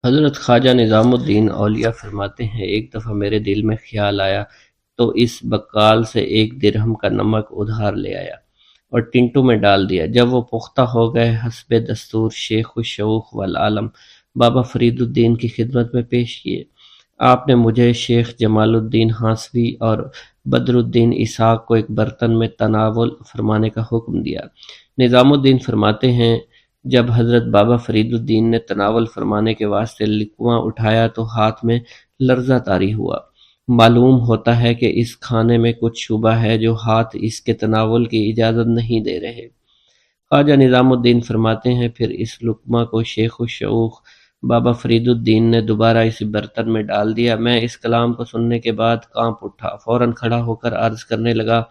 حضرت خواجہ نظام الدین اولیاء فرماتے ہیں، ایک دفعہ میرے دل میں خیال آیا تو اس بقال سے 1 درہم کا نمک ادھار لے آیا اور ٹنٹو میں ڈال دیا۔ جب وہ پختہ ہو گئے، حسب دستور شیخ الشیوخ والعالم بابا فرید الدین کی خدمت میں پیش کیے۔ آپ نے مجھے شیخ جمال الدین ہانسوی اور بدر الدین اسحاق کو ایک برتن میں تناول فرمانے کا حکم دیا۔ نظام الدین فرماتے ہیں، جب حضرت بابا فرید الدین نے تناول فرمانے کے واسطے لقمہ اٹھایا تو ہاتھ میں لرزہ طاری ہوا۔ معلوم ہوتا ہے کہ اس کھانے میں کچھ شبہ ہے جو ہاتھ اس کے تناول کی اجازت نہیں دے رہے۔ خواجہ نظام الدین فرماتے ہیں، پھر اس لقمہ کو شیخ الشیوخ بابا فرید الدین نے دوبارہ اسی برتن میں ڈال دیا۔ میں اس کلام کو سننے کے بعد کانپ اٹھا، فوراً کھڑا ہو کر عرض کرنے لگا،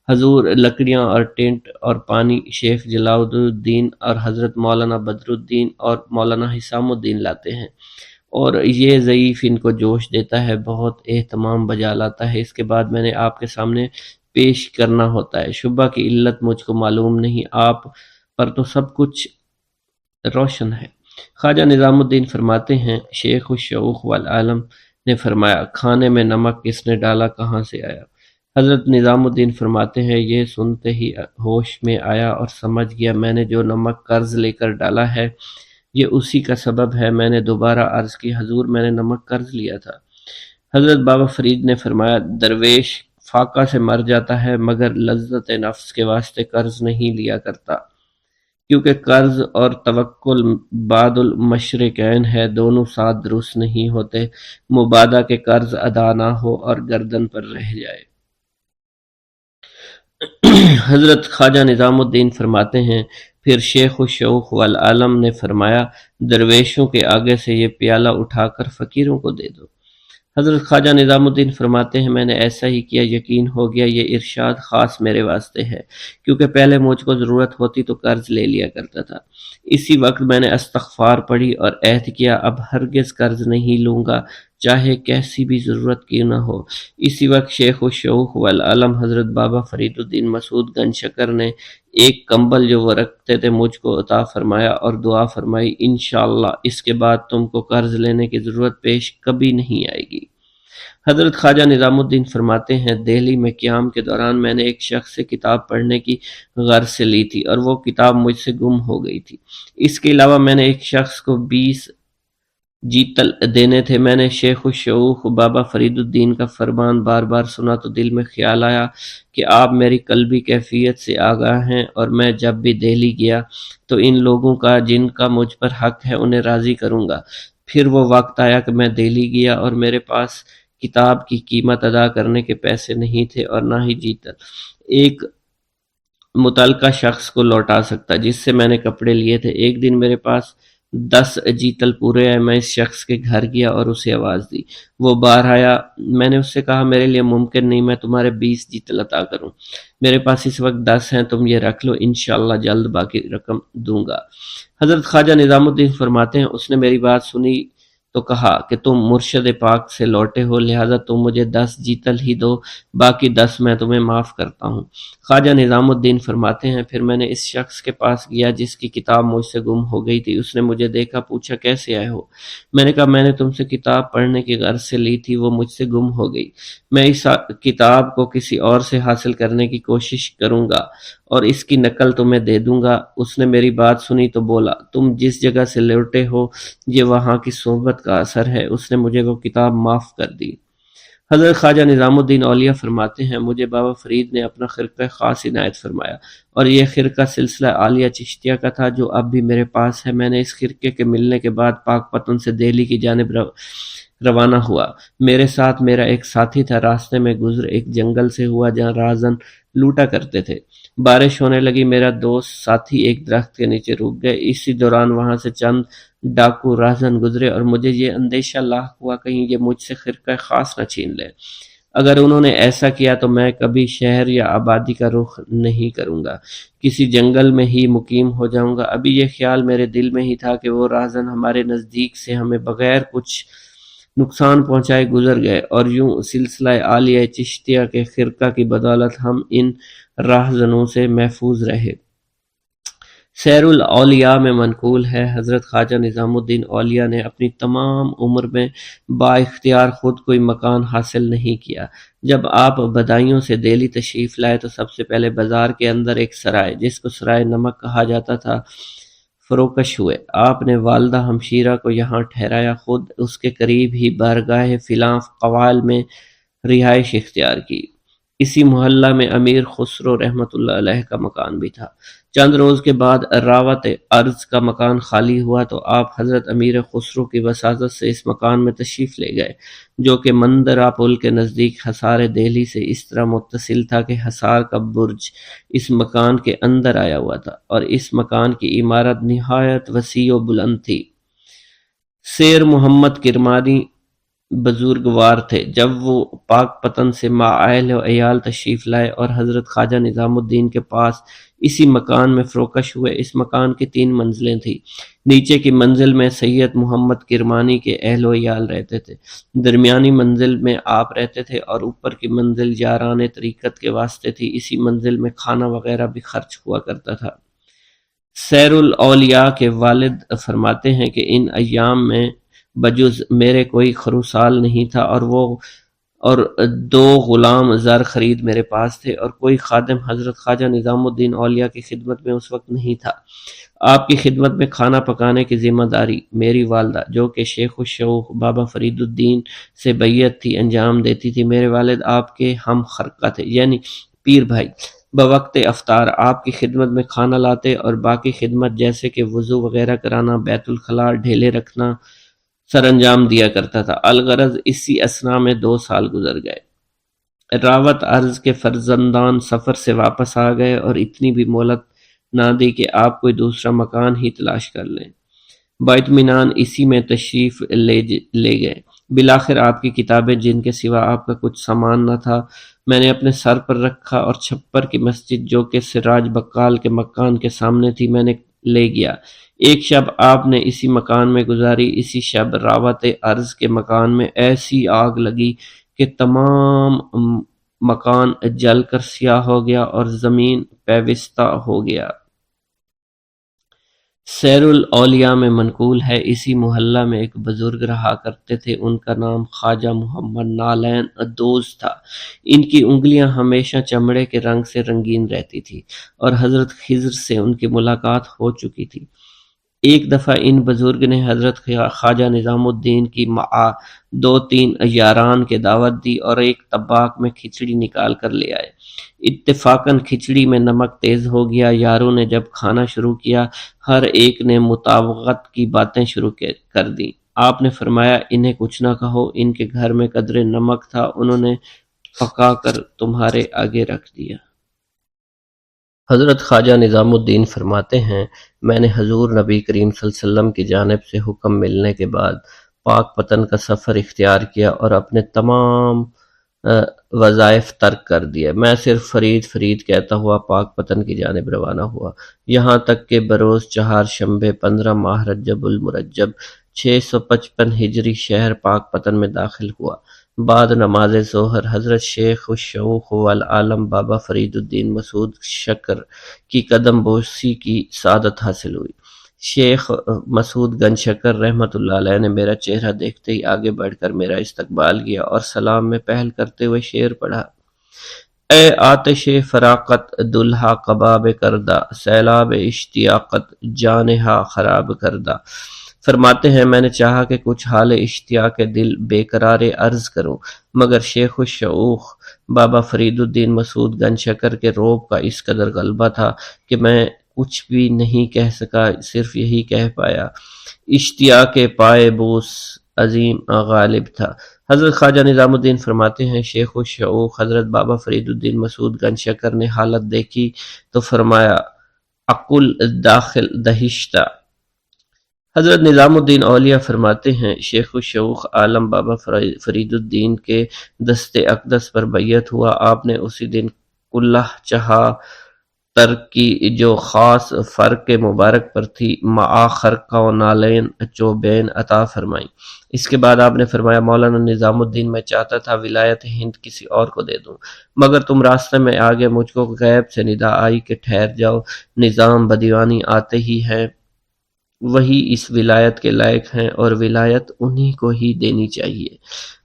حضور لکڑیاں اور ٹینٹ اور پانی شیخ جلال الدین اور حضرت مولانا بدر الدین اور مولانا حسام الدین لاتے ہیں، اور یہ ضعیف ان کو جوش دیتا ہے، بہت اہتمام بجا لاتا ہے۔ اس کے بعد میں نے آپ کے سامنے پیش کرنا ہوتا ہے۔ شبہ کی علت مجھ کو معلوم نہیں، آپ پر تو سب کچھ روشن ہے۔ خواجہ نظام الدین فرماتے ہیں، شیخ الشیوخ والعالم نے فرمایا، کھانے میں نمک کس نے ڈالا، کہاں سے آیا؟ حضرت نظام الدین فرماتے ہیں، یہ سنتے ہی ہوش میں آیا اور سمجھ گیا میں نے جو نمک قرض لے کر ڈالا ہے یہ اسی کا سبب ہے۔ میں نے دوبارہ عرض کی، حضور میں نے نمک قرض لیا تھا۔ حضرت بابا فرید نے فرمایا، درویش فاقہ سے مر جاتا ہے مگر لذت نفس کے واسطے قرض نہیں لیا کرتا، کیونکہ قرض اور توکل بعد المشرکین ہے، دونوں ساتھ درست نہیں ہوتے، مبادا کے قرض ادا نہ ہو اور گردن پر رہ جائے۔ حضرت خواجہ نظام الدین فرماتے ہیں، پھر شیخ الشیوخ والعالم نے فرمایا، درویشوں کے آگے سے یہ پیالہ اٹھا کر فقیروں کو دے دو۔ حضرت خواجہ نظام الدین فرماتے ہیں، میں نے ایسا ہی کیا، یقین ہو گیا یہ ارشاد خاص میرے واسطے ہے، کیونکہ پہلے مجھ کو ضرورت ہوتی تو قرض لے لیا کرتا تھا۔ اسی وقت میں نے استغفار پڑھی اور عہد کیا، اب ہرگز قرض نہیں لوں گا، چاہے کیسی بھی ضرورت کیوں نہ ہو۔ اسی وقت شیخ الشیوخ والعالم حضرت بابا فرید الدین مسعود گنج شکر نے ایک کمبل جو وہ رکھتے تھے مجھ کو عطا فرمایا اور دعا فرمائی، انشاءاللہ اس کے بعد تم کو قرض لینے کی ضرورت پیش کبھی نہیں آئے گی۔ حضرت خواجہ نظام الدین فرماتے ہیں، دہلی میں قیام کے دوران میں نے ایک شخص سے کتاب پڑھنے کی غرض سے لی تھی اور وہ کتاب مجھ سے گم ہو گئی تھی۔ اس کے علاوہ میں نے ایک شخص کو 20 جیتل دینے تھے۔ میں نے شیخ الشیوخ بابا فرید الدین کا فرمان بار بار سنا تو دل میں خیال آیا کہ آپ میری قلبی کیفیت سے آگاہ ہیں، اور میں جب بھی دہلی گیا تو ان لوگوں کا جن کا مجھ پر حق ہے انہیں راضی کروں گا۔ پھر وہ وقت آیا کہ میں دہلی گیا اور میرے پاس کتاب کی قیمت ادا کرنے کے پیسے نہیں تھے اور نہ ہی جیتل ایک متعلقہ شخص کو لوٹا سکتا جس سے میں نے کپڑے لیے تھے۔ ایک دن میرے پاس 10 جیتل پورے آئے۔ میں اس شخص کے گھر گیا اور اسے آواز دی، وہ باہر آیا۔ میں نے اس سے کہا، میرے لیے ممکن نہیں، میں تمہارے 20 جیتل عطا کروں، میرے پاس اس وقت 10 ہیں، تم یہ رکھ لو، انشاءاللہ جلد باقی رقم دوں گا۔ حضرت خواجہ نظام الدین فرماتے ہیں، اس نے میری بات سنی تو کہا کہ تم مرشد پاک سے لوٹے ہو، لہذا تم مجھے 10 جیتل ہی دو، باقی 10 میں تمہیں معاف کرتا ہوں۔ خواجہ نظام الدین فرماتے ہیں، پھر میں نے اس شخص کے پاس گیا جس کی کتاب مجھ سے گم ہو گئی تھی۔ اس نے مجھے دیکھا، پوچھا کیسے آئے ہو؟ میں نے کہا، میں نے تم سے کتاب پڑھنے کی غرض سے لی تھی، وہ مجھ سے گم ہو گئی، میں اس کتاب کو کسی اور سے حاصل کرنے کی کوشش کروں گا اور اس کی نقل تمہیں دے دوں گا۔ اس نے میری بات سنی تو بولا، تم جس جگہ سے لوٹے ہو یہ وہاں کی صحبت کا اثر ہے۔ اس نے مجھے وہ کتاب معاف کر دی۔ حضرت خواجہ نظام الدین اولیاء فرماتے ہیں، مجھے بابا فرید نے اپنا خرقہ خاص عنایت فرمایا، اور یہ خرقہ سلسلہ عالیہ چشتیہ کا تھا جو اب بھی میرے پاس ہے۔ میں نے اس خرقے کے ملنے کے بعد پاک پتن سے دہلی کی جانب روانہ ہوا۔ میرے ساتھ میرا ایک ساتھی تھا۔ راستے میں گزر ایک جنگل سے ہوا جہاں راہزن لوٹا کرتے تھے۔ بارش ہونے لگی، میرا دوست ساتھی ایک درخت کے نیچے رک گئے۔ اسی دوران وہاں سے چند ڈاکو راہزن گزرے اور مجھے یہ اندیشہ لاحق ہوا کہیں یہ مجھ سے خرقہ خاص نہ چھین لیں۔ اگر انہوں نے ایسا کیا تو میں کبھی شہر یا آبادی کا رخ نہیں کروں گا، کسی جنگل میں ہی مقیم ہو جاؤں گا۔ ابھی یہ خیال میرے دل میں ہی تھا کہ وہ راہزن ہمارے نزدیک سے ہمیں بغیر کچھ نقصان پہنچائے گزر گئے، اور یوں سلسلہ عالیہ چشتیہ کے خرقہ کی بدولت ہم ان راہزنوں سے محفوظ رہے۔ سیر الاولیاء میں منقول ہے حضرت خواجہ نظام الدین اولیاء نے اپنی تمام عمر میں با اختیار خود کوئی مکان حاصل نہیں کیا۔ جب آپ بدایوں سے دہلی تشریف لائے تو سب سے پہلے بازار کے اندر ایک سرائے جس کو سرائے نمک کہا جاتا تھا فروکش ہوئے۔ آپ نے والدہ ہمشیرہ کو یہاں ٹھہرایا، خود اس کے قریب ہی بارگاہ فلاں قوال میں رہائش اختیار کی۔ اسی محلہ میں امیر خسرو رحمۃ اللہ علیہ کا مکان بھی تھا۔ چند روز کے بعد راوت ارض کا مکان خالی ہوا تو آپ حضرت امیر خسرو کی وساطت سے اس مکان میں تشریف لے گئے، جو کہ مندرہ پل کے نزدیک حصار دہلی سے اس طرح متصل تھا کہ حصار کا برج اس مکان کے اندر آیا ہوا تھا، اور اس مکان کی عمارت نہایت وسیع و بلند تھی۔ سیر محمد کرمانی بزرگوار تھے۔ جب وہ پاک پتن سے اہل و عیال تشریف لائے اور حضرت خواجہ نظام الدین کے پاس اسی مکان میں فروکش ہوئے۔ اس مکان کی 3 منزلیں تھیں۔ نیچے کی منزل میں سید محمد کرمانی کے اہل و عیال رہتے تھے، درمیانی منزل میں آپ رہتے تھے، اور اوپر کی منزل یاران طریقت کے واسطے تھی۔ اسی منزل میں کھانا وغیرہ بھی خرچ ہوا کرتا تھا۔ سیر الاولیاء کے والد فرماتے ہیں کہ ان ایام میں بجز میرے کوئی خروسال نہیں تھا، اور 2 غلام زر خرید میرے پاس تھے، اور کوئی خادم حضرت خواجہ نظام الدین اولیاء کی خدمت میں اس وقت نہیں تھا۔ آپ کی خدمت میں کھانا پکانے کی ذمہ داری میری والدہ، جو کہ شیخ الشیوخ بابا فرید الدین سے بیعت تھی، انجام دیتی تھی۔ میرے والد آپ کے ہم خرقہ تھے، یعنی پیر بھائی۔ بوقت افطار آپ کی خدمت میں کھانا لاتے، اور باقی خدمت جیسے کہ وضو وغیرہ کرانا، بیت الخلاء ڈھیلے رکھنا سر انجام دیا کرتا تھا۔ الغرض اسی اثنا میں 2 سال گزر گئے۔ راوت ارض کے فرزندان سفر سے واپس آ گئے اور اتنی بھی مہلت نہ دی کہ آپ کوئی دوسرا مکان ہی تلاش کر لیں۔ باطمینان اسی میں تشریف لے گئے۔ بالآخر آپ کی کتابیں، جن کے سوا آپ کا کچھ سامان نہ تھا، میں نے اپنے سر پر رکھا، اور چھپر کی مسجد جو کہ سراج بقال کے مکان کے سامنے تھی میں نے لے گیا۔ ایک شب آپ نے اسی مکان میں گزاری۔ اسی شب راوت ارض کے مکان میں ایسی آگ لگی کہ تمام مکان جل کر سیاہ ہو گیا اور زمین پیوستہ ہو گیا۔ سیر الاولیاء میں منقول ہے اسی محلہ میں ایک بزرگ رہا کرتے تھے، ان کا نام خواجہ محمد نالین دوز تھا۔ ان کی انگلیاں ہمیشہ چمڑے کے رنگ سے رنگین رہتی تھی، اور حضرت خضر سے ان کی ملاقات ہو چکی تھی۔ ایک دفعہ ان بزرگ نے حضرت خواجہ نظام الدین کی 2-3 یاران کے دعوت دی، اور ایک طباق میں کھچڑی نکال کر لے آئے۔ اتفاقاً کھچڑی میں نمک تیز ہو گیا۔ یاروں نے جب کھانا شروع کیا، ہر ایک نے مطابقت کی باتیں شروع کر دیں۔ آپ نے فرمایا، انہیں کچھ نہ کہو، ان کے گھر میں قدرے نمک تھا، انہوں نے پکا کر تمہارے آگے رکھ دیا۔ حضرت خواجہ نظام الدین فرماتے ہیں، میں نے حضور نبی کریم صلی اللہ علیہ وسلم کی جانب سے حکم ملنے کے بعد پاک پتن کا سفر اختیار کیا اور اپنے تمام وظائف ترک کر دیا۔ میں صرف فرید فرید کہتا ہوا پاک پتن کی جانب روانہ ہوا، یہاں تک کہ بروز 4 شنبے 15 ماہ رجب المرجب 655 ہجری شہر پاک پتن میں داخل ہوا۔ بعد نماز ظہر حضرت شیخ الشیوخ والعالم بابا فرید الدین مسعود شکر کی قدم بوسی کی سعادت حاصل ہوئی۔ شیخ مسعود گنج شکر رحمۃ اللہ علیہ نے میرا چہرہ دیکھتے ہی آگے بڑھ کر میرا استقبال کیا اور سلام میں پہل کرتے ہوئے شعر پڑھا: اے آتش فراقت دلہا کباب کردہ، سیلاب اشتیاقت جانہا خراب کردہ۔ فرماتے ہیں، میں نے چاہا کہ کچھ حال اشتیاق دل بے قرار عرض کروں، مگر شیخ الشیوخ بابا فرید الدین مسعود گنج شکر کے روب کا اس قدر غلبہ تھا کہ میں کچھ بھی نہیں کہہ سکا، صرف یہی کہہ پایا: اشتیاق پائے بوس عظیم غالب تھا۔ حضرت خواجہ نظام الدین فرماتے ہیں، شیخ الشیوخ حضرت بابا فرید الدین مسعود گنج شکر نے حالت دیکھی تو فرمایا: عقل داخل دہشتہ۔ حضرت نظام الدین اولیاء فرماتے ہیں، شیخ الشیوخ عالم بابا فرید الدین کے دست اقدس پر بیعت ہوا۔ آپ نے اسی دن کلہ چہا ترک کی جو خاص فرق مبارک پر تھی معا خرقہ و نالین چوبین عطا فرمائیں۔ اس کے بعد آپ نے فرمایا مولانا نظام الدین میں چاہتا تھا ولایت ہند کسی اور کو دے دوں، مگر تم راستے میں آگے مجھ کو غیب سے ندا آئی کہ ٹھہر جاؤ، نظام بدیوانی آتے ہی ہیں، وہی اس ولایت کے لائق ہیں اور ولایت انہی کو ہی دینی چاہیے۔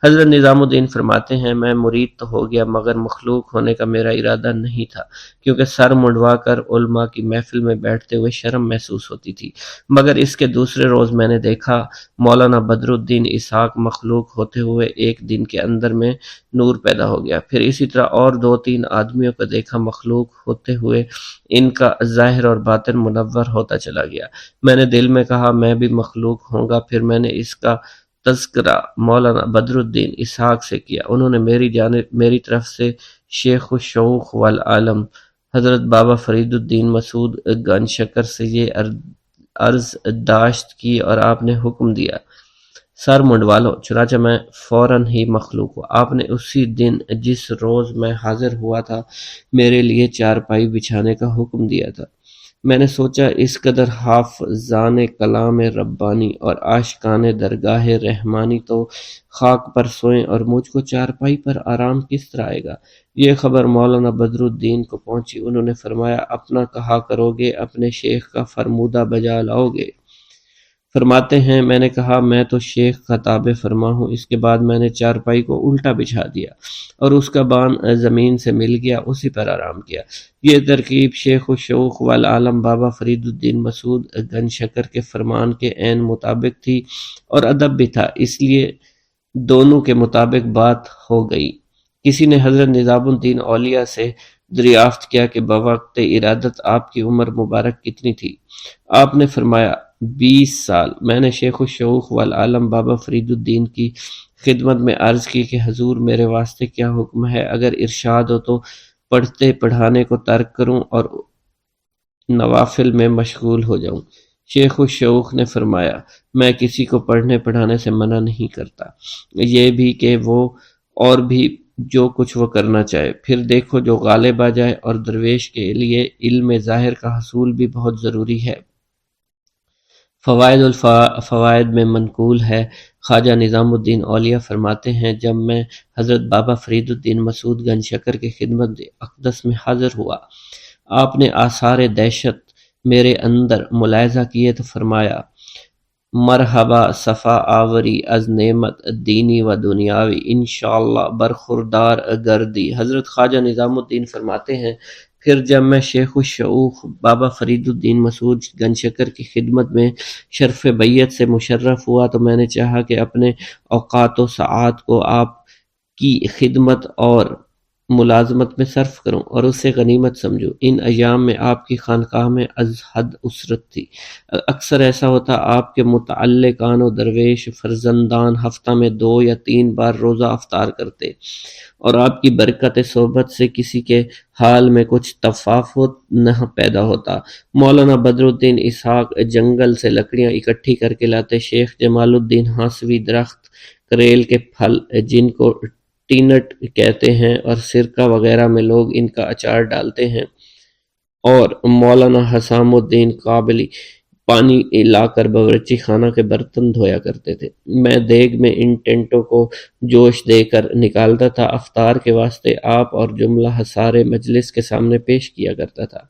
حضرت نظام الدین فرماتے ہیں میں مرید تو ہو گیا مگر مخلوق ہونے کا میرا ارادہ نہیں تھا، کیونکہ سر منڈوا کر علماء کی محفل میں بیٹھتے ہوئے شرم محسوس ہوتی تھی، مگر اس کے دوسرے روز میں نے دیکھا مولانا بدر الدین اسحاق مخلوق ہوتے ہوئے ایک دن کے اندر میں نور پیدا ہو گیا، پھر اسی طرح اور 2-3 آدمیوں کو دیکھا مخلوق ہوتے ہوئے ان کا ظاہر اور باطن منور ہوتا چلا گیا۔ میں نے دل میں کہا میں بھی مخلوق ہوں گا، پھر میں نے اس کا تذکرہ مولانا بدر الدین اسحاق سے کیا، انہوں نے میری طرف سے شیخ الشیوخ والعالم حضرت بابا فرید الدین مسعود گنج شکر سے یہ عرض داشت کی اور آپ نے حکم دیا سر منڈوا لو، چنانچہ میں فوراً ہی مخلوق ہوا۔ آپ نے اسی دن جس روز میں حاضر ہوا تھا میرے لیے چارپائی بچھانے کا حکم دیا تھا۔ میں نے سوچا اس قدر حافظان کلام ربانی اور عاشقان درگاہ رحمانی تو خاک پر سوئیں اور مجھ کو چارپائی پر آرام کس طرح آئے گا۔ یہ خبر مولانا بدر الدین کو پہنچی، انہوں نے فرمایا اپنا کہا کرو گے، اپنے شیخ کا فرمودہ بجا لاؤ گے۔ فرماتے ہیں میں نے کہا میں تو شیخ کا تابع فرما ہوں، اس کے بعد میں نے چارپائی کو الٹا بچھا دیا اور اس کا بان زمین سے مل گیا، اسی پر آرام کیا۔ یہ ترکیب شیخ الشیوخ والعالم بابا فرید الدین مسعود گنج شکر کے فرمان کے عین مطابق تھی اور ادب بھی تھا، اس لیے دونوں کے مطابق بات ہو گئی۔ کسی نے حضرت نظام الدین اولیاء سے دریافت کیا کہ بوقت ارادت آپ کی عمر مبارک کتنی تھی؟ آپ نے فرمایا 20 سال۔ میں نے شیخ الشیوخ والعالم بابا فرید الدین کی خدمت میں عرض کی کہ حضور میرے واسطے کیا حکم ہے، اگر ارشاد ہو تو پڑھتے پڑھانے کو ترک کروں اور نوافل میں مشغول ہو جاؤں۔ شیخ الشیوخ نے فرمایا میں کسی کو پڑھنے پڑھانے سے منع نہیں کرتا، یہ بھی کہ وہ اور بھی جو کچھ وہ کرنا چاہے، پھر دیکھو جو غالب آ جائے، اور درویش کے لیے علم ظاہر کا حصول بھی بہت ضروری ہے۔ فوائد الفوائد میں منقول ہے، خواجہ نظام الدین اولیاء فرماتے ہیں جب میں حضرت بابا فرید الدین مسعود گنج شکر کی خدمت اقدس میں حاضر ہوا، آپ نے آثار دہشت میرے اندر ملاحظہ کیے تو فرمایا مرحبا صفا آوری از نعمت دینی و دنیاوی انشاءاللہ برخوردار گردی۔ حضرت خواجہ نظام الدین فرماتے ہیں پھر جب میں شیخ الشیوخ بابا فرید الدین مسعود گنج شکر کی خدمت میں شرف بیعت سے مشرف ہوا تو میں نے چاہا کہ اپنے اوقات و ساعات کو آپ کی خدمت اور ملازمت میں صرف کروں اور اسے غنیمت سمجھوں۔ ان ایام میں آپ کی خانقاہ میں از حد اسرت تھی، اکثر ایسا ہوتا آپ کے متعلقان و درویش فرزندان ہفتہ میں 2 یا 3 بار روزہ افطار کرتے اور آپ کی برکت صحبت سے کسی کے حال میں کچھ تفاوت نہ پیدا ہوتا۔ مولانا بدر الدین اسحاق جنگل سے لکڑیاں اکٹھی کر کے لاتے، شیخ جمال الدین ہانسوی درخت کریل کے پھل جن کو ٹینٹ کہتے ہیں اور سرکہ وغیرہ میں لوگ ان کا اچار ڈالتے ہیں، اور مولانا حسام الدین قابلی پانی لا کر باورچی خانہ کے برتن دھویا کرتے تھے۔ میں دیگ میں ان ٹینٹوں کو جوش دے کر نکالتا تھا، افطار کے واسطے آپ اور جملہ حسار مجلس کے سامنے پیش کیا کرتا تھا۔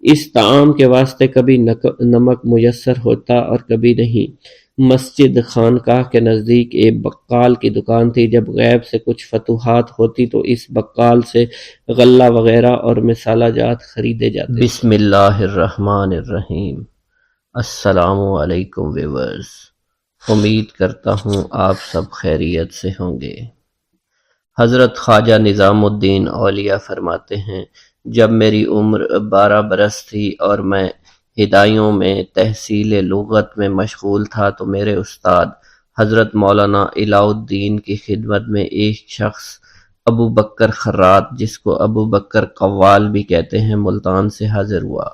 اس طعام کے واسطے کبھی نمک میسر ہوتا اور کبھی نہیں۔ مسجد خانقاہ کے نزدیک ایک بقال کی دکان تھی، جب غیب سے کچھ فتوحات ہوتی تو اس بقال سے غلہ وغیرہ اور مسالہ جات خریدے جاتے۔ بسم اللہ الرحمن الرحیم۔ السلام علیکم ویورز، امید کرتا ہوں آپ سب خیریت سے ہوں گے۔ حضرت خواجہ نظام الدین اولیاء فرماتے ہیں جب میری عمر 12 برس تھی اور میں ہدایوں میں تحصیل لغت میں مشغول تھا تو میرے استاد حضرت مولانا الہ الدین کی خدمت میں ایک شخص ابو بکر خرات، جس کو ابو بکر قوال بھی کہتے ہیں، ملتان سے حاضر ہوا۔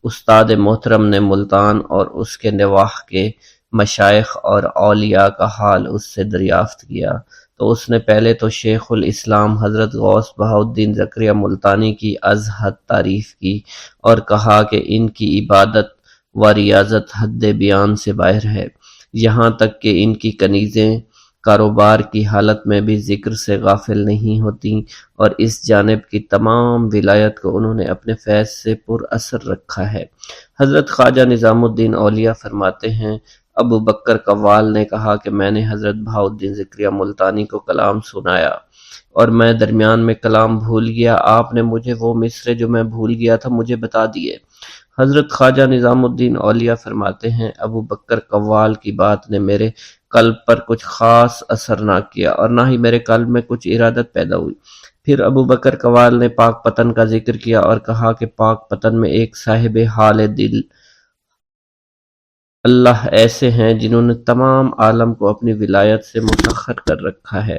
استاد محترم نے ملتان اور اس کے نواح کے مشائخ اور اولیاء کا حال اس سے دریافت کیا تو اس نے پہلے تو شیخ الاسلام حضرت غوث بہاؤالدین زکریا ملتانی کی از حد تعریف کی اور کہا کہ ان کی عبادت و ریاضت حد بیان سے باہر ہے، یہاں تک کہ ان کی کنیزیں کاروبار کی حالت میں بھی ذکر سے غافل نہیں ہوتیں، اور اس جانب کی تمام ولایت کو انہوں نے اپنے فیض سے پر اثر رکھا ہے۔ حضرت خواجہ نظام الدین اولیاء فرماتے ہیں، ابو بکر قوال نے کہا کہ میں نے حضرت بہاؤالدین زکریا ملتانی کو کلام سنایا اور میں درمیان میں کلام بھول گیا، آپ نے مجھے وہ مصرے جو میں بھول گیا تھا مجھے بتا دیے۔ حضرت خواجہ نظام الدین اولیاء فرماتے ہیں، ابو بکر قوال کی بات نے میرے قلب پر کچھ خاص اثر نہ کیا اور نہ ہی میرے قلب میں کچھ ارادت پیدا ہوئی۔ پھر ابو بکر قوال نے پاک پتن کا ذکر کیا اور کہا کہ پاک پتن میں ایک صاحب حال دل اللہ ایسے ہیں جنہوں نے تمام عالم کو اپنی ولایت سے مسخر کر رکھا ہے،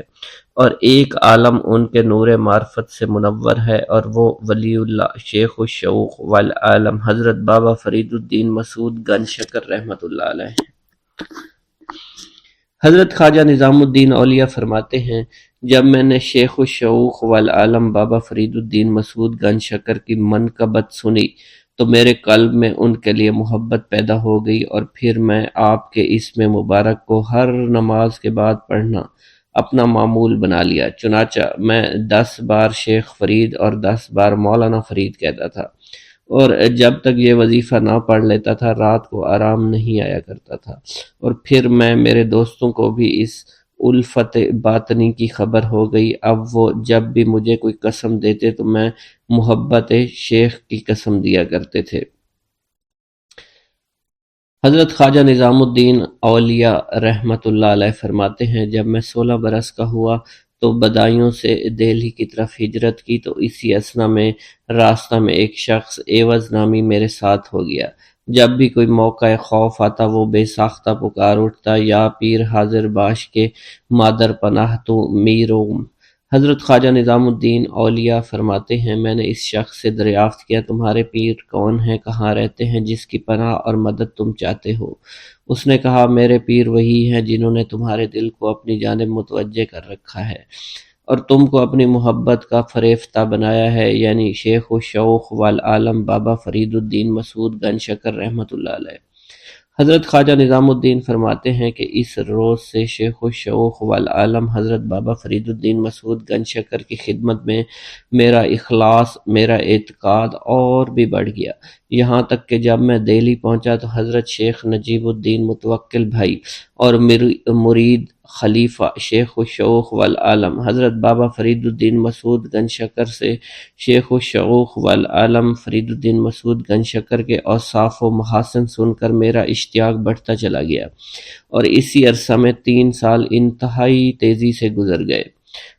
اور ایک عالم ان کے نور معرفت سے منور ہے، اور وہ ولی اللہ شیخ الشعوخ والعالم حضرت بابا فرید الدین مسعود گنج شکر رحمۃ اللہ علیہ۔ حضرت خواجہ نظام الدین اولیاء فرماتے ہیں، جب میں نے شیخ الشعوخ والعالم بابا فرید الدین مسعود گنج شکر کی منقبت سنی تو میرے قلب میں ان کے لیے محبت پیدا ہو گئی، اور پھر میں آپ کے اسم مبارک کو ہر نماز کے بعد پڑھنا اپنا معمول بنا لیا۔ چنانچہ میں 10 بار شیخ فرید اور 10 بار مولانا فرید کہتا تھا، اور جب تک یہ وظیفہ نہ پڑھ لیتا تھا رات کو آرام نہیں آیا کرتا تھا، اور پھر میں میرے دوستوں کو بھی اس الفت باطنی کی خبر ہو گئی۔ اب وہ جب بھی مجھے کوئی قسم دیتے تو میں محبت شیخ کی قسم دیا کرتے تھے۔ حضرت خواجہ نظام الدین اولیاء رحمۃ اللہ علیہ فرماتے ہیں، جب میں 16 برس کا ہوا تو بدایوں سے دہلی کی طرف ہجرت کی، تو اسی اثنا میں راستہ میں ایک شخص ایوز نامی میرے ساتھ ہو گیا۔ جب بھی کوئی موقع خوف آتا وہ بے ساختہ پکار اٹھتا، یا پیر حاضر باش کے مادر پناہ تو میروم۔ حضرت خواجہ نظام الدین اولیاء فرماتے ہیں، میں نے اس شخص سے دریافت کیا، تمہارے پیر کون ہیں، کہاں رہتے ہیں، جس کی پناہ اور مدد تم چاہتے ہو؟ اس نے کہا، میرے پیر وہی ہیں جنہوں نے تمہارے دل کو اپنی جانب متوجہ کر رکھا ہے اور تم کو اپنی محبت کا فریفتہ بنایا ہے، یعنی شیخ الشعوخ والعالم بابا فرید الدین مسعود گنج شکر رحمۃ اللہ علیہ۔ حضرت خواجہ نظام الدین فرماتے ہیں کہ اس روز سے شیخ الشعوخ والعالم حضرت بابا فرید الدین مسعود گنج شکر کی خدمت میں میرا اخلاص، میرا اعتقاد اور بھی بڑھ گیا، یہاں تک کہ جب میں دہلی پہنچا تو حضرت شیخ نجیب الدین متوکل بھائی اور مرید خلیفہ شیخ الشعوخ والعالم حضرت بابا فرید الدین مسعود گنج شکر سے شیخ الشعوخ والعالم فرید الدین مسعود گنج شکر کے اوصاف و محاسن سن کر میرا اشتیاق بڑھتا چلا گیا، اور اسی عرصہ میں 3 سال انتہائی تیزی سے گزر گئے۔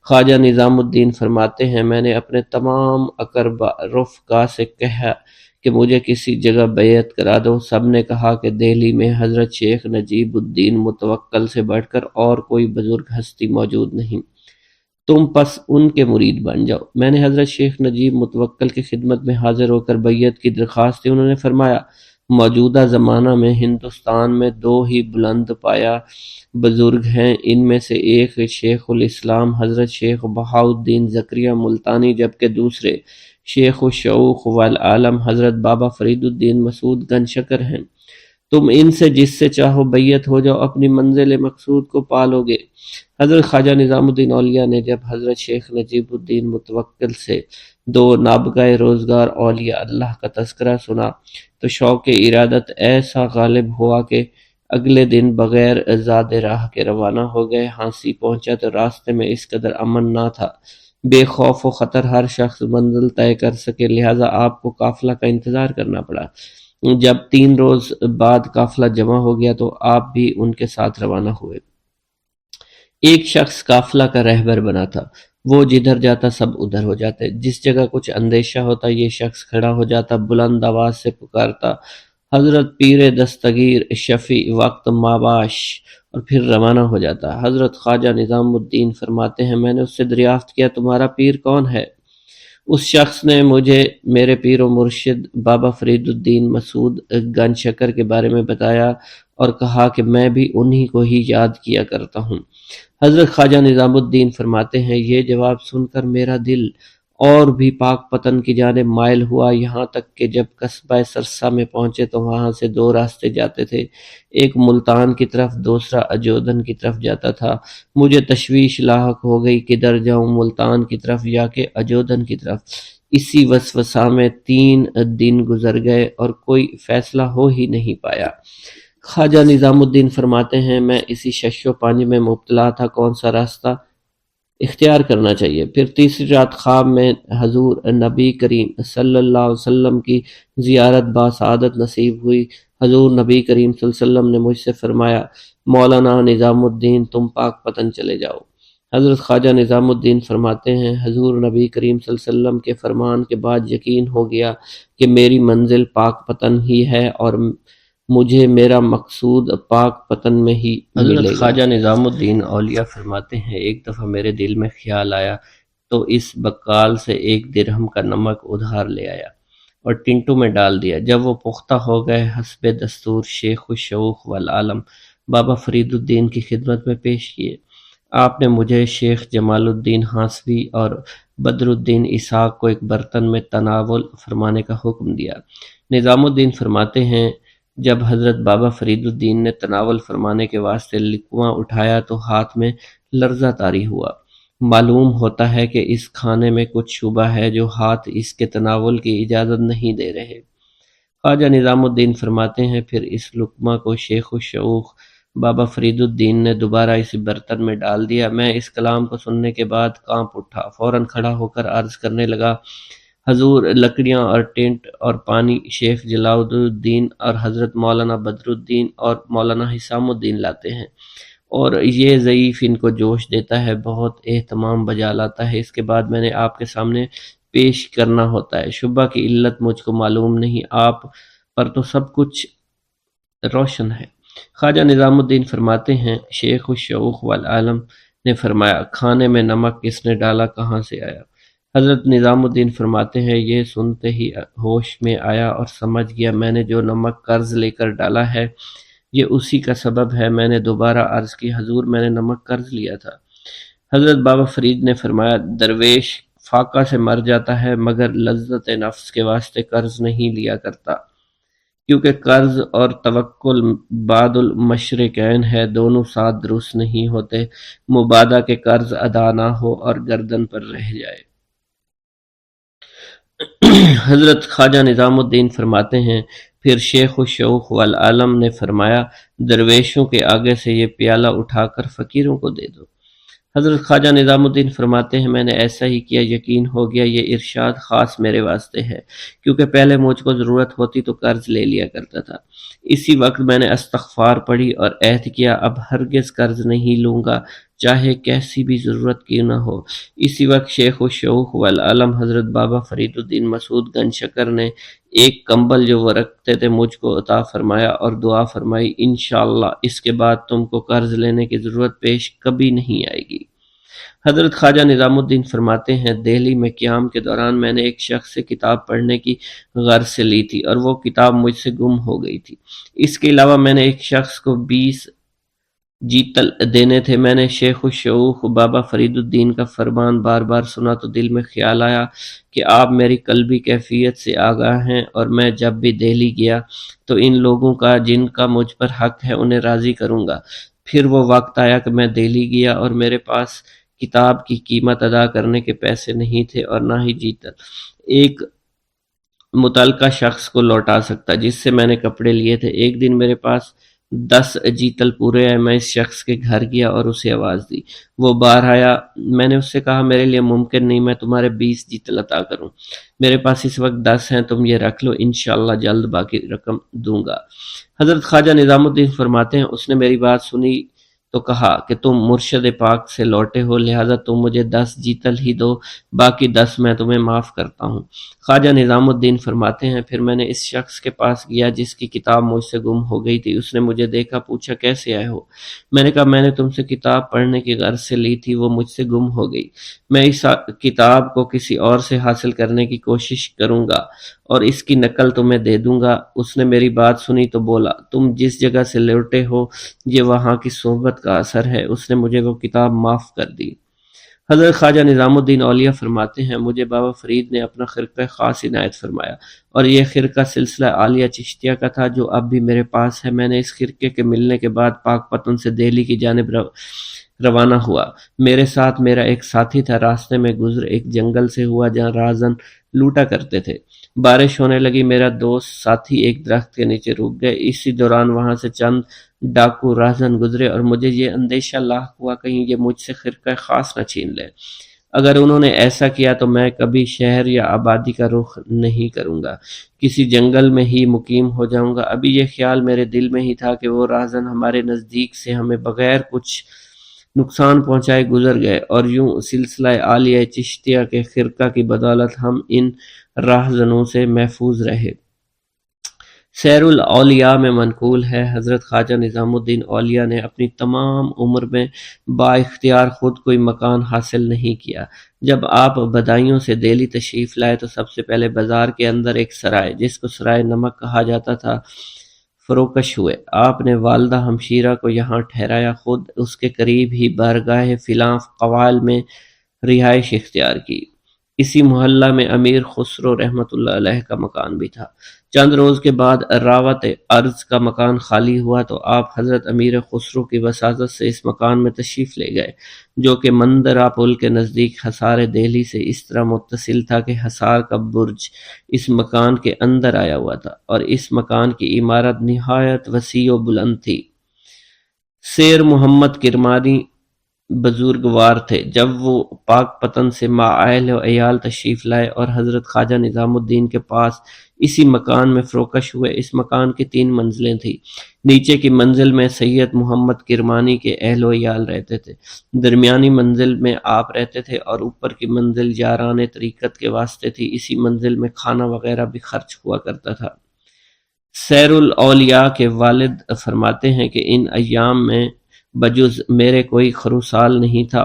خواجہ نظام الدین فرماتے ہیں، میں نے اپنے تمام اقربا رفقا سے کہا کہ مجھے کسی جگہ بیعت کرا دو، سب نے کہا کہ دہلی میں حضرت شیخ نجیب الدین متوکل سے بڑھ کر اور کوئی بزرگ ہستی موجود نہیں، تم پس ان کے مرید بن جاؤ۔ میں نے حضرت شیخ نجیب متوکل کی خدمت میں حاضر ہو کر بیعت کی درخواست دی، انہوں نے فرمایا، موجودہ زمانہ میں ہندوستان میں 2 ہی بلند پایا بزرگ ہیں، ان میں سے ایک شیخ الاسلام حضرت شیخ بہاؤالدین زکریا ملتانی، جبکہ دوسرے شیخ الشعوخ والعالم حضرت بابا فرید الدین مسعود گنج شکر ہیں۔ تم ان سے جس سے چاہو بیعت ہو جاؤ، اپنی منزل مقصود کو پالو گے۔ حضرت خواجہ نظام الدین اولیاء نے جب حضرت شیخ نجیب الدین متوکل سے 2 نابغہ روزگار اولیاء اللہ کا تذکرہ سنا تو شوق ارادت ایسا غالب ہوا کہ اگلے دن بغیر زاد راہ کے روانہ ہو گئے۔ ہانسی پہنچا تو راستے میں اس قدر امن نہ تھا، بے خوف و خطر ہر شخص منزل طے کر سکے، لہٰذا آپ کو قافلہ کا انتظار کرنا پڑا۔ جب 3 روز بعد قافلہ جمع ہو گیا تو آپ بھی ان کے ساتھ روانہ ہوئے۔ ایک شخص قافلہ کا رہبر بنا تھا، وہ جدھر جاتا سب ادھر ہو جاتے، جس جگہ کچھ اندیشہ ہوتا یہ شخص کھڑا ہو جاتا، بلند آواز سے پکارتا، حضرت پیر دستگیر شفیع وقت ماباش، اور پھر روانہ ہو جاتا۔ حضرت خواجہ نظام الدین فرماتے ہیں، میں نے اس سے دریافت کیا، تمہارا پیر کون ہے؟ اس شخص نے مجھے میرے پیر و مرشد بابا فرید الدین مسعود گنج شکر کے بارے میں بتایا اور کہا کہ میں بھی انہی کو ہی یاد کیا کرتا ہوں۔ حضرت خواجہ نظام الدین فرماتے ہیں، یہ جواب سن کر میرا دل اور بھی پاک پتن کی جانب مائل ہوا، یہاں تک کہ جب قصبہ سرسا میں پہنچے تو وہاں سے دو راستے جاتے تھے، ایک ملتان کی طرف، دوسرا اجودن کی طرف جاتا تھا۔ مجھے تشویش لاحق ہو گئی، کدھر جاؤں، ملتان کی طرف یا کہ اجودن کی طرف۔ اسی وسوسہ میں 3 دن گزر گئے اور کوئی فیصلہ ہو ہی نہیں پایا۔ خواجہ نظام الدین فرماتے ہیں، میں اسی شش و پنج میں مبتلا تھا، کون سا راستہ اختیار کرنا چاہیے۔ پھر تیسری رات خواب میں حضور نبی کریم صلی اللہ علیہ وسلم کی زیارت باسعادت نصیب ہوئی۔ حضور نبی کریم صلی اللہ علیہ وسلم نے مجھ سے فرمایا، مولانا نظام الدین تم پاک پتن چلے جاؤ۔ حضرت خواجہ نظام الدین فرماتے ہیں، حضور نبی کریم صلی اللہ علیہ وسلم کے فرمان کے بعد یقین ہو گیا کہ میری منزل پاک پتن ہی ہے اور مجھے میرا مقصود پاک پتن میں ہی ملے گا۔ حضرت خواجہ نظام الدین اولیاء فرماتے ہیں، ایک دفعہ میرے دل میں خیال آیا تو اس بقال سے 1 درہم کا نمک ادھار لے آیا اور ٹنٹو میں ڈال دیا۔ جب وہ پختہ ہو گئے، حسب دستور شیخ الشیوخ والعالم بابا فرید الدین کی خدمت میں پیش کیے۔ آپ نے مجھے شیخ جمال الدین ہانسوی اور بدر الدین اسحاق کو ایک برتن میں تناول فرمانے کا حکم دیا۔ نظام الدین فرماتے ہیں، جب حضرت بابا فرید الدین نے تناول فرمانے کے واسطے لقمہ اٹھایا تو ہاتھ میں لرزہ طاری ہوا۔ معلوم ہوتا ہے کہ اس کھانے میں کچھ شبہ ہے جو ہاتھ اس کے تناول کی اجازت نہیں دے رہے۔ خواجہ نظام الدین فرماتے ہیں، پھر اس لقمہ کو شیخ الشیوخ بابا فرید الدین نے دوبارہ اسی برتن میں ڈال دیا۔ میں اس کلام کو سننے کے بعد کانپ اٹھا، فوراً کھڑا ہو کر عرض کرنے لگا، حضور لکڑیاں اور ٹینٹ اور پانی شیخ جلال الدین اور حضرت مولانا بدر الدین اور مولانا حسام الدین لاتے ہیں اور یہ ضعیف ان کو جوش دیتا ہے، بہت اہتمام بجا لاتا ہے۔ اس کے بعد میں نے آپ کے سامنے پیش کرنا ہوتا ہے۔ شبہ کی علت مجھ کو معلوم نہیں، آپ پر تو سب کچھ روشن ہے۔ خواجہ نظام الدین فرماتے ہیں، شیخ الشیوخ والعالم نے فرمایا، کھانے میں نمک کس نے ڈالا، کہاں سے آیا؟ حضرت نظام الدین فرماتے ہیں، یہ سنتے ہی ہوش میں آیا اور سمجھ گیا میں نے جو نمک قرض لے کر ڈالا ہے یہ اسی کا سبب ہے۔ میں نے دوبارہ عرض کی، حضور میں نے نمک قرض لیا تھا۔ حضرت بابا فرید نے فرمایا، درویش فاقہ سے مر جاتا ہے مگر لذت نفس کے واسطے قرض نہیں لیا کرتا، کیونکہ قرض اور توکل بعد المشرکین ہے، دونوں ساتھ درست نہیں ہوتے، مبادا کے قرض ادا نہ ہو اور گردن پر رہ جائے۔ حضرت خواجہ نظام الدین فرماتے ہیں، پھر شیخ الشیوخ والعالم نے فرمایا، درویشوں کے آگے سے یہ پیالہ اٹھا کر فقیروں کو دے دو۔ حضرت خواجہ نظام الدین فرماتے ہیں، میں نے ایسا ہی کیا، یقین ہو گیا یہ ارشاد خاص میرے واسطے ہے، کیونکہ پہلے مجھ کو ضرورت ہوتی تو قرض لے لیا کرتا تھا۔ اسی وقت میں نے استغفار پڑھی اور عہد کیا، اب ہرگز قرض نہیں لوں گا، چاہے کیسی بھی ضرورت کیوں نہ ہو۔ اسی وقت شیخ الشیوخ والعالم حضرت بابا فرید الدین مسعود گنج شکر نے ایک کمبل جو وہ رکھتے تھے مجھ کو عطا فرمایا اور دعا فرمائی، انشاءاللہ اس کے بعد تم کو قرض لینے کی ضرورت پیش کبھی نہیں آئے گی۔ حضرت خواجہ نظام الدین فرماتے ہیں، دہلی میں قیام کے دوران میں نے ایک شخص سے کتاب پڑھنے کی غرض سے لی تھی اور وہ کتاب مجھ سے گم ہو گئی تھی۔ اس کے علاوہ میں نے ایک شخص کو 20 جیتل دینے تھے۔ میں نے شیخ الشیوخ بابا فرید الدین کا فرمان بار بار سنا تو دل میں خیال آیا کہ آپ میری قلبی کیفیت سے آگاہ ہیں اور میں جب بھی دہلی گیا تو ان لوگوں کا جن کا مجھ پر حق ہے انہیں راضی کروں گا۔ پھر وہ وقت آیا کہ میں دہلی گیا اور میرے پاس کتاب کی قیمت ادا کرنے کے پیسے نہیں تھے اور نہ ہی جیتل ایک متعلقہ شخص کو لوٹا سکتا جس سے میں نے کپڑے لیے تھے۔ ایک دن میرے پاس 10 جیتل پورے آئے۔ میں اس شخص کے گھر گیا اور اسے آواز دی، وہ باہر آیا۔ میں نے اس سے کہا، میرے لیے ممکن نہیں میں تمہارے 20 جیتل عطا کروں، میرے پاس اس وقت 10 ہیں، تم یہ رکھ لو، انشاءاللہ جلد باقی رقم دوں گا۔ حضرت خواجہ نظام الدین فرماتے ہیں، اس نے میری بات سنی تو کہا کہ تم مرشد پاک سے لوٹے ہو، لہذا تم مجھے 10 جیتل ہی دو، باقی 10 میں تمہیں معاف کرتا ہوں۔ خواجہ نظام الدین فرماتے ہیں پھر میں نے اس شخص کے پاس گیا جس کی کتاب مجھ سے گم ہو گئی تھی۔ اس نے مجھے دیکھا، پوچھا کیسے آئے ہو؟ میں نے کہا میں نے تم سے کتاب پڑھنے کی غرض سے لی تھی، وہ مجھ سے گم ہو گئی۔ میں اس کتاب کو کسی اور سے حاصل کرنے کی کوشش کروں گا اور اس کی نقل تمہیں دے دوں گا۔ اس نے میری بات سنی تو بولا تم جس جگہ سے لوٹے ہو یہ وہاں کی صحبت کا اثر ہے۔ اس نے مجھے وہ کتاب معاف کر دی۔ حضرت خواجہ نظام الدین اولیاء فرماتے ہیں مجھے بابا فرید نے اپنا خرقہ خاص عنایت فرمایا، اور یہ خرقہ سلسلہ عالیہ چشتیہ کا تھا جو اب بھی میرے پاس ہے۔ میں نے اس خرقے کے ملنے کے بعد پاک پتن سے دہلی کی جانب روانہ ہوا۔ میرے ساتھ میرا ایک ساتھی تھا۔ راستے میں گزر ایک جنگل سے ہوا جہاں راہزن لوٹا کرتے تھے۔ بارش ہونے لگی، میرا دوست ساتھی ایک درخت کے نیچے رک گئے۔ اسی دوران وہاں سے چند ڈاکو راہزن گزرے اور مجھے یہ اندیشہ لاحق ہوا کہیں یہ مجھ سے خرقہ خاص نہ چھین لے۔ اگر انہوں نے ایسا کیا تو میں کبھی شہر یا آبادی کا رخ نہیں کروں گا، کسی جنگل میں ہی مقیم ہو جاؤں گا۔ ابھی یہ خیال میرے دل میں ہی تھا کہ وہ راہزن ہمارے نزدیک سے ہمیں بغیر کچھ نقصان پہنچائے گزر گئے، اور یوں سلسلہ عالیہ چشتیہ کے خرقہ کی بدولت ہم ان راہزنوں سے محفوظ رہے۔ سیر الاولیاء میں منقول ہے حضرت خواجہ نظام الدین اولیاء نے اپنی تمام عمر میں با اختیار خود کوئی مکان حاصل نہیں کیا۔ جب آپ بدایوں سے دہلی تشریف لائے تو سب سے پہلے بازار کے اندر ایک سرائے جس کو سرائے نمک کہا جاتا تھا فروکش ہوئے۔ آپ نے والدہ ہمشیرہ کو یہاں ٹھہرایا، خود اس کے قریب ہی بارگاہ فلاں قوال میں رہائش اختیار کی۔ اسی محلہ میں امیر خسرو رحمۃ اللہ علیہ کا مکان بھی تھا۔ چند روز کے بعد راوت ارض کا مکان خالی ہوا تو آپ حضرت امیر خسرو کی وساطت سے اس مکان میں تشریف لے گئے، جو کہ مندرہ پل کے نزدیک حصار دہلی سے اس طرح متصل تھا کہ حصار کا برج اس مکان کے اندر آیا ہوا تھا، اور اس مکان کی عمارت نہایت وسیع و بلند تھی۔ سیر محمد کرمانی بزرگوار تھے۔ جب وہ پاک پتن سے اہل و عیال تشریف لائے اور حضرت خواجہ نظام الدین کے پاس اسی مکان میں فروکش ہوئے۔ اس مکان کی 3 منزلیں تھیں۔ نیچے کی منزل میں سید محمد کرمانی کے اہل و عیال رہتے تھے، درمیانی منزل میں آپ رہتے تھے، اور اوپر کی منزل یاران طریقت کے واسطے تھی۔ اسی منزل میں کھانا وغیرہ بھی خرچ ہوا کرتا تھا۔ سیر الاولیاء کے والد فرماتے ہیں کہ ان ایام میں بجز میرے کوئی خروسال نہیں تھا،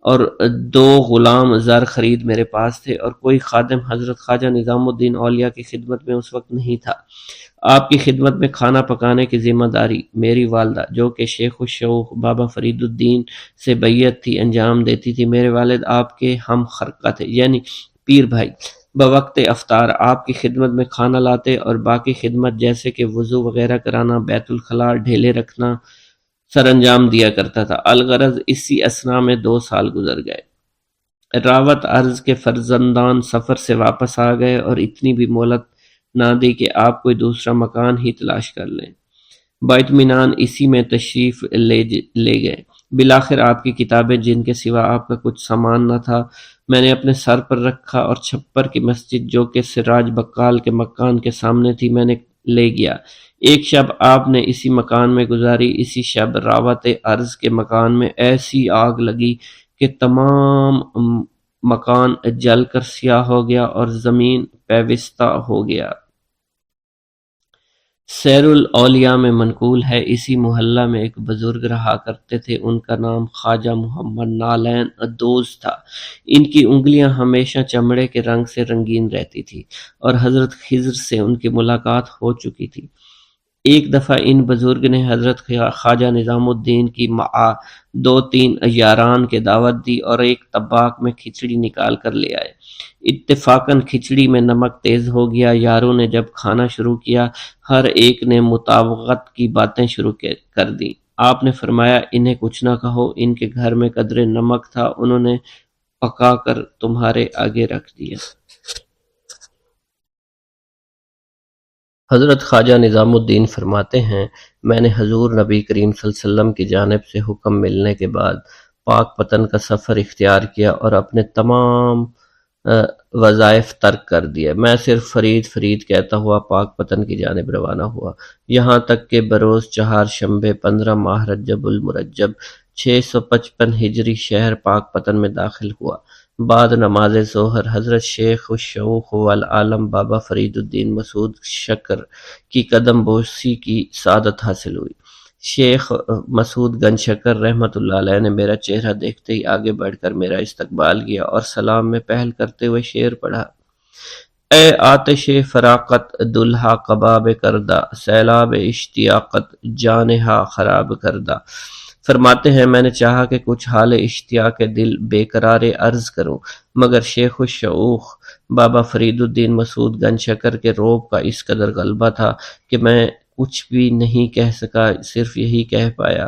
اور 2 غلام زر خرید میرے پاس تھے، اور کوئی خادم حضرت خواجہ نظام الدین اولیاء کی خدمت میں اس وقت نہیں تھا۔ آپ کی خدمت میں کھانا پکانے کی ذمہ داری میری والدہ، جو کہ شیخ الشیوخ بابا فرید الدین سے بیعت تھی، انجام دیتی تھی۔ میرے والد آپ کے ہم خرقہ تھے، یعنی پیر بھائی۔ بوقت افطار آپ کی خدمت میں کھانا لاتے، اور باقی خدمت جیسے کہ وضو وغیرہ کرانا، بیت الخلاء ڈھیلے رکھنا سر انجام دیا کرتا تھا۔ الغرض اسی اثنا میں 2 سال گزر گئے۔ راوت ارض کے فرزندان سفر سے واپس آ گئے اور اتنی بھی مہلت نہ دی کہ آپ کوئی دوسرا مکان ہی تلاش کر لیں۔ باطمینان اسی میں تشریف لے گئے۔ بالآخر آپ کی کتابیں جن کے سوا آپ کا کچھ سامان نہ تھا میں نے اپنے سر پر رکھا، اور چھپر کی مسجد جو کہ سراج بقال کے مکان کے سامنے تھی میں نے لے گیا۔ ایک شب آپ نے اسی مکان میں گزاری۔ اسی شب راوت ارض کے مکان میں ایسی آگ لگی کہ تمام مکان جل کر سیاہ ہو گیا اور زمین پیوستہ ہو گیا۔ سیر الاولیاء میں منقول ہے اسی محلہ میں ایک بزرگ رہا کرتے تھے، ان کا نام خواجہ محمد نالین دوز تھا۔ ان کی انگلیاں ہمیشہ چمڑے کے رنگ سے رنگین رہتی تھی، اور حضرت خضر سے ان کی ملاقات ہو چکی تھی۔ ایک دفعہ ان بزرگ نے حضرت خواجہ نظام الدین کی 2-3 یاران کے دعوت دی اور ایک طباق میں کھچڑی نکال کر لے آئے۔ اتفاقاً کھچڑی میں نمک تیز ہو گیا۔ یاروں نے جب کھانا شروع کیا ہر ایک نے مطابقت کی باتیں شروع کر دیں۔ آپ نے فرمایا انہیں کچھ نہ کہو، ان کے گھر میں قدرے نمک تھا، انہوں نے پکا کر تمہارے آگے رکھ دیا۔ حضرت خواجہ نظام الدین فرماتے ہیں میں نے حضور نبی کریم صلی اللہ علیہ وسلم کی جانب سے حکم ملنے کے بعد پاک پتن کا سفر اختیار کیا، اور اپنے تمام وظائف ترک کر دیا۔ میں صرف فرید فرید کہتا ہوا پاک پتن کی جانب روانہ ہوا، یہاں تک کہ بروز چہار شنبے 15 ماہ رجب المرجب 655 ہجری شہر پاک پتن میں داخل ہوا۔ بعد نماز ظہر حضرت شیخ الشیوخ والعالم بابا فرید الدین مسعود شکر کی قدم بوسی کی سعادت حاصل ہوئی۔ شیخ مسعود گنج شکر رحمۃ اللہ علیہ نے میرا چہرہ دیکھتے ہی آگے بڑھ کر میرا استقبال کیا اور سلام میں پہل کرتے ہوئے شعر پڑھا: اے آتش فراقت دلہا کباب کردہ، سیلاب اشتیاقت جانہا خراب کردہ۔ فرماتے ہیں میں نے چاہا کہ کچھ حال اشتیاق دل بے قرار عرض کروں، مگر شیخ الشیوخ بابا فرید الدین مسعود گنج شکر کے روب کا اس قدر غلبہ تھا کہ میں کچھ بھی نہیں کہہ سکا، صرف یہی کہہ پایا: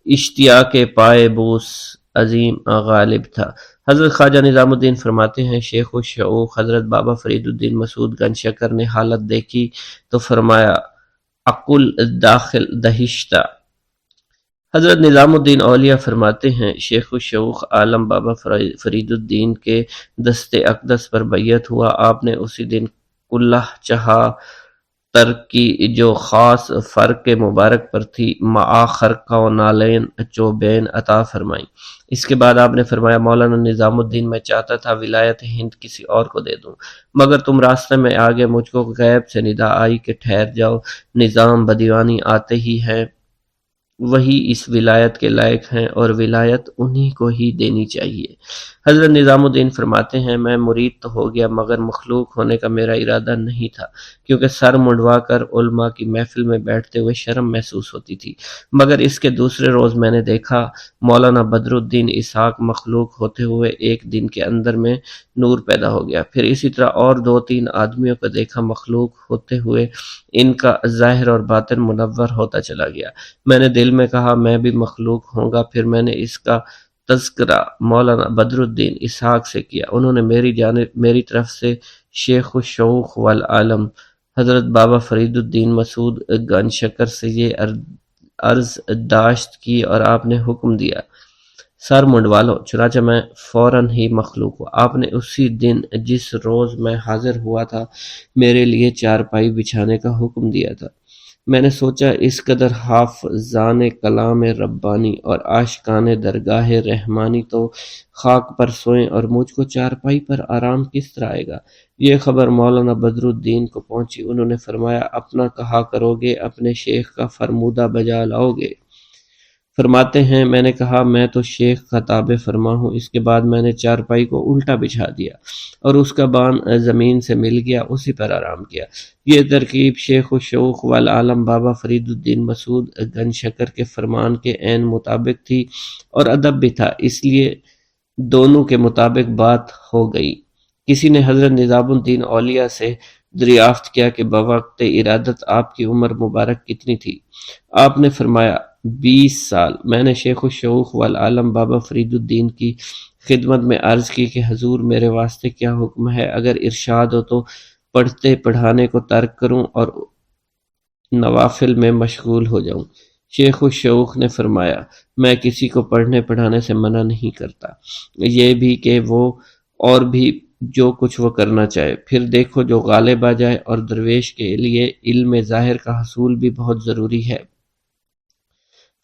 اشتیاق پائے بوس عظیم غالب تھا۔ حضرت خواجہ نظام الدین فرماتے ہیں شیخ الشیوخ حضرت بابا فرید الدین مسعود گنج شکر نے حالت دیکھی تو فرمایا: عقل داخل دہشتہ۔ حضرت نظام الدین اولیاء فرماتے ہیں شیخ الشیوخ عالم بابا فرید الدین کے دست اقدس پر بیعت ہوا۔ آپ نے اسی دن کلہ چہا تر کی جو خاص فرق مبارک پر تھی معا خرقہ و نالین چوبین عطا فرمائی۔ اس کے بعد آپ نے فرمایا: مولانا نظام الدین، میں چاہتا تھا ولایت ہند کسی اور کو دے دوں، مگر تم راستے میں آگے مجھ کو غیب سے ندا آئی کہ ٹھہر جاؤ، نظام بدیوانی آتے ہی ہیں، وہی اس ولایت کے لائق ہیں اور ولایت انہی کو ہی دینی چاہیے۔ حضرت نظام الدین فرماتے ہیں میں مرید تو ہو گیا مگر مخلوق ہونے کا میرا ارادہ نہیں تھا، کیونکہ سر منڈوا کر علماء کی محفل میں بیٹھتے ہوئے شرم محسوس ہوتی تھی۔ مگر اس کے دوسرے روز میں نے دیکھا مولانا بدر الدین اسحاق مخلوق ہوتے ہوئے ایک دن کے اندر میں نور پیدا ہو گیا۔ پھر اسی طرح اور 2-3 آدمیوں کو دیکھا مخلوق ہوتے ہوئے ان کا ظاہر اور باطن منور ہوتا چلا گیا۔ میں نے دل میں کہا میں بھی مخلوق ہوں گا۔ پھر میں نے اس کا تذکرہ مولانا بدر الدین اسحاق سے کیا۔ انہوں نے میری طرف سے شیخ الشیوخ والعالم حضرت بابا فرید الدین مسعود گنج شکر سے یہ عرض داشت کی اور آپ نے حکم دیا سر منڈوا لو۔ چنانچہ میں فوراً ہی مخلوق ہوا۔ آپ نے اسی دن جس روز میں حاضر ہوا تھا میرے لیے چارپائی بچھانے کا حکم دیا تھا۔ میں نے سوچا اس قدر حافظان کلام ربانی اور عاشقان درگاہ رحمانی تو خاک پر سوئیں اور مجھ کو چارپائی پر آرام کس طرح آئے گا۔ یہ خبر مولانا بدر الدین کو پہنچی۔ انہوں نے فرمایا اپنا کہا کرو گے، اپنے شیخ کا فرمودہ بجا لاؤ گے۔ فرماتے ہیں میں نے کہا میں تو شیخ کا تابع فرما ہوں۔ اس کے بعد میں نے چارپائی کو الٹا بچھا دیا اور اس کا بان زمین سے مل گیا، اسی پر آرام کیا۔ یہ ترکیب شیخ الشیوخ والعالم بابا فرید الدین مسعود گنج شکر کے فرمان کے عین مطابق تھی اور ادب بھی تھا، اس لیے دونوں کے مطابق بات ہو گئی۔ کسی نے حضرت نظام الدین اولیاء سے دریافت کیا کہ بوقت ارادت آپ کی عمر مبارک کتنی تھی؟ آپ نے فرمایا 20 سال۔ میں نے شیخ الشیوخ والعالم بابا فرید الدین کی خدمت میں عرض کی کہ حضور میرے واسطے کیا حکم ہے؟ اگر ارشاد ہو تو پڑھتے پڑھانے کو ترک کروں اور نوافل میں مشغول ہو جاؤں۔ شیخ الشیوخ نے فرمایا میں کسی کو پڑھنے پڑھانے سے منع نہیں کرتا، یہ بھی کہ وہ اور بھی جو کچھ وہ کرنا چاہے، پھر دیکھو جو غالب آ جائے، اور درویش کے لیے علم ظاہر کا حصول بھی بہت ضروری ہے۔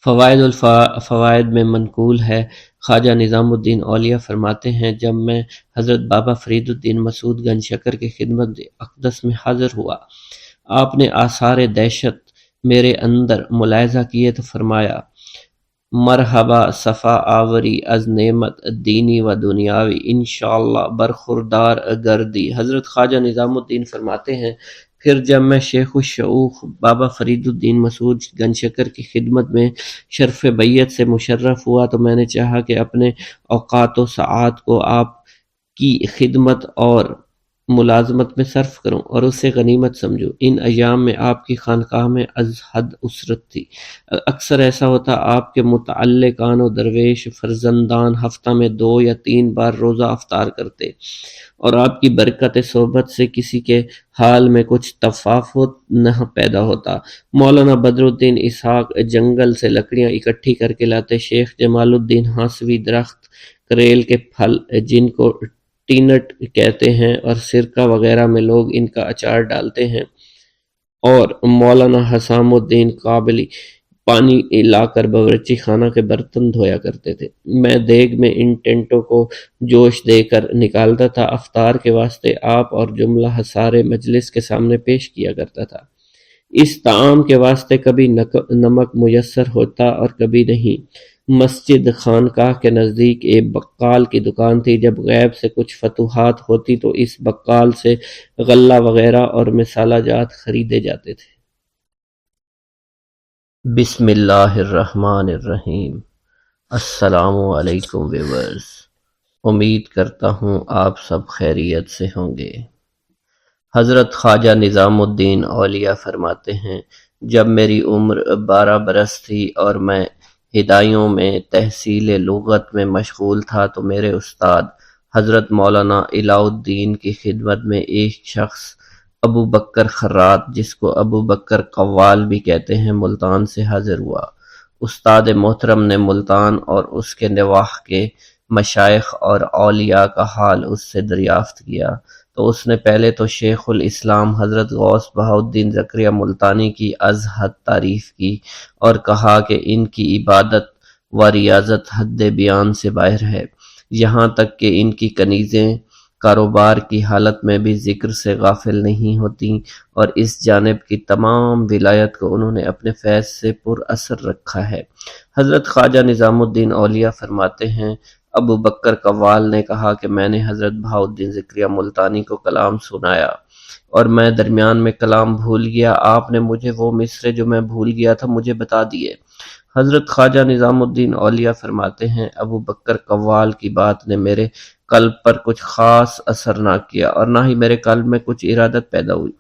فوائد الفوائد میں منقول ہے خواجہ نظام الدین اولیاء فرماتے ہیں جب میں حضرت بابا فرید الدین مسعود گنج شکر کی خدمت اقدس میں حاضر ہوا، آپ نے آثار دہشت میرے اندر ملاحظہ کیے تو فرمایا مرحبا صفا آوری از نعمت دینی و دنیاوی انشاءاللہ برخوردار گردی۔ حضرت خواجہ نظام الدین فرماتے ہیں پھر جب میں شیخ الشیوخ بابا فرید الدین مسعود گنج شکر کی خدمت میں شرف بیعت سے مشرف ہوا تو میں نے چاہا کہ اپنے اوقات و ساعات کو آپ کی خدمت اور ملازمت میں صرف کروں اور اسے غنیمت سمجھوں۔ ان ایام میں آپ کی خانقاہ میں از حد اسرت تھی۔ اکثر ایسا ہوتا آپ کے متعلقان و درویش فرزندان ہفتہ میں 2 یا 3 بار روزہ افطار کرتے اور آپ کی برکت صحبت سے کسی کے حال میں کچھ تفاوت نہ پیدا ہوتا۔ مولانا بدر الدین اسحاق جنگل سے لکڑیاں اکٹھی کر کے لاتے، شیخ جمال الدین ہانسوی درخت کریل کے پھل جن کو ٹینٹ کہتے ہیں اور سرکہ وغیرہ میں لوگ ان کا اچار ڈالتے ہیں، اور مولانا حسام الدین قابلی پانی لا کر باورچی خانہ کے برتن دھویا کرتے تھے۔ میں دیگ میں ان ٹینٹوں کو جوش دے کر نکالتا تھا، افطار کے واسطے آپ اور جملہ سارے مجلس کے سامنے پیش کیا کرتا تھا۔ اس طعام کے واسطے کبھی نمک میسر ہوتا اور کبھی نہیں۔ مسجد خانقاہ کے نزدیک ایک بقال کی دکان تھی، جب غیب سے کچھ فتوحات ہوتی تو اس بقال سے غلہ وغیرہ اور مسالہ جات خریدے جاتے تھے۔ بسم اللہ الرحمن الرحیم۔ السلام علیکم ویورز، امید کرتا ہوں آپ سب خیریت سے ہوں گے۔ حضرت خواجہ نظام الدین اولیاء فرماتے ہیں، جب میری عمر 12 برس تھی اور میں ہدایوں میں تحصیل لغت میں مشغول تھا تو میرے استاد حضرت مولانا علاء الدین کی خدمت میں ایک شخص ابو بکر خراط، جس کو ابو بکر قوال بھی کہتے ہیں، ملتان سے حاضر ہوا۔ استاد محترم نے ملتان اور اس کے نواح کے مشائخ اور اولیاء کا حال اس سے دریافت کیا تو اس نے پہلے تو شیخ الاسلام حضرت غوث بہاؤالدین زکریا ملتانی کی از حد تعریف کی اور کہا کہ ان کی عبادت و ریاضت حد بیان سے باہر ہے، یہاں تک کہ ان کی کنیزیں کاروبار کی حالت میں بھی ذکر سے غافل نہیں ہوتی، اور اس جانب کی تمام ولایت کو انہوں نے اپنے فیض سے پر اثر رکھا ہے۔ حضرت خواجہ نظام الدین اولیاء فرماتے ہیں، ابو بکر قوال نے کہا کہ میں نے حضرت بہاؤالدین زکریا ملتانی کو کلام سنایا اور میں درمیان میں کلام بھول گیا، آپ نے مجھے وہ مصرے جو میں بھول گیا تھا مجھے بتا دیے۔ حضرت خواجہ نظام الدین اولیاء فرماتے ہیں، ابو بکر قوال کی بات نے میرے قلب پر کچھ خاص اثر نہ کیا اور نہ ہی میرے قلب میں کچھ ارادت پیدا ہوئی۔